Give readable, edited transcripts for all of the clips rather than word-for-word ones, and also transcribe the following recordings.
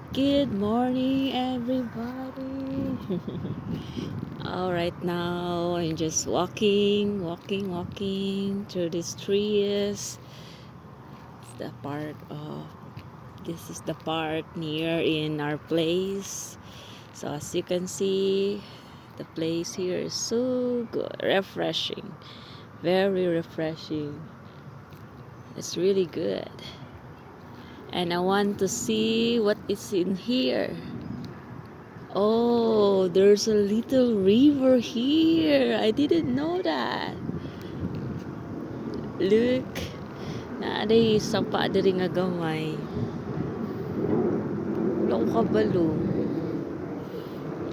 Good morning, everybody. All right, now I'm just walking through these trees. It's the park of this is the park near in our place. So as you can see, the place here is so good, refreshing, very refreshing. It's really good, and I want to see what is in here. Oh, there's a little river here. I didn't know that. Look, naaday sapa diri nga gamay. Wala ko kabalo.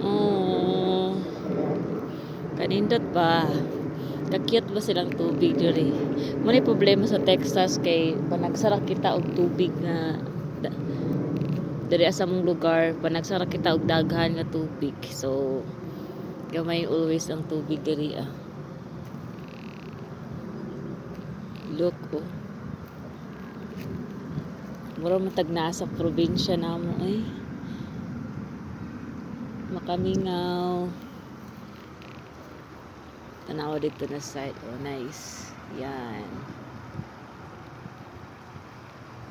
Oh, kanindot ba? Kakyat ba silang tubig diri? Muna problema sa Texas kay panagsara kita og tubig nga diri sa mong lugar, panagsara kita og daghan nga tubig. So, gamay always ang tubig diri ah. Look oh. Mura matag nasa probinsya namo eh. Makamingaw. Tanawa dito na side. Oh, nice. Yan.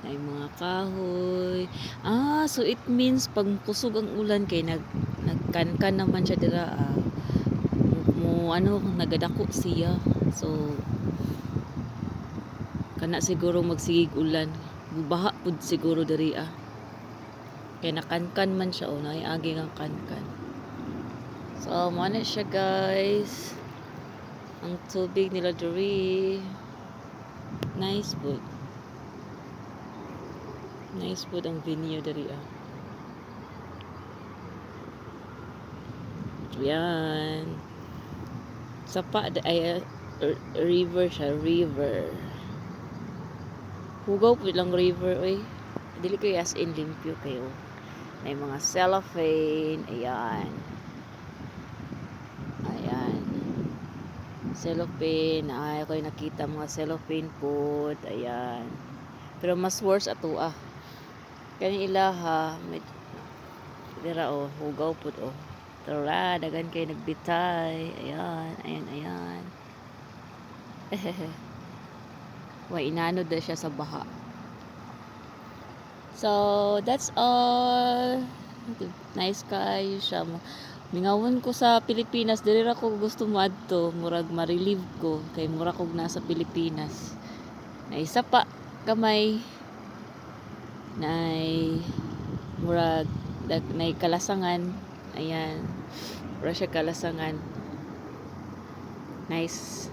Ay mga kahoy. Ah, so it means pag kusog ang ulan kay nagkankan naman siya dira. Nagadako siya. So kana siguro magsigig ulan. Baha pud siguro diri ah. Kay nakankan man siya, ay agi nga kankan. So mo na siya guys. Ang tubig nila diri. Nice po. Nice po ang venue diri ah. Yan. Sapa ay river siya, river. Hugaw po lang river oy. Dili kayo as in limpyo kayo. May mga cellophane, ayan. Ayan. Cellophane, ay ako nakita mga cellophane po, ayan. Pero mas worse ato ah. Kani ilaha, may dira oh, hugaw po oh. Tara, dagan kayo nagbitay. Ayan, ayan. Way inanod na siya sa baha. So, that's all. Nice kayo siya. Mingawon ko sa Pilipinas. Dili ra ko gusto moadto. Murag ma-relieve ko. Kay mura kog nasa Pilipinas. Na isa pa, kamay. Nay murag nay kalasangan. Ayan. Mura siya kalasangan. Nice.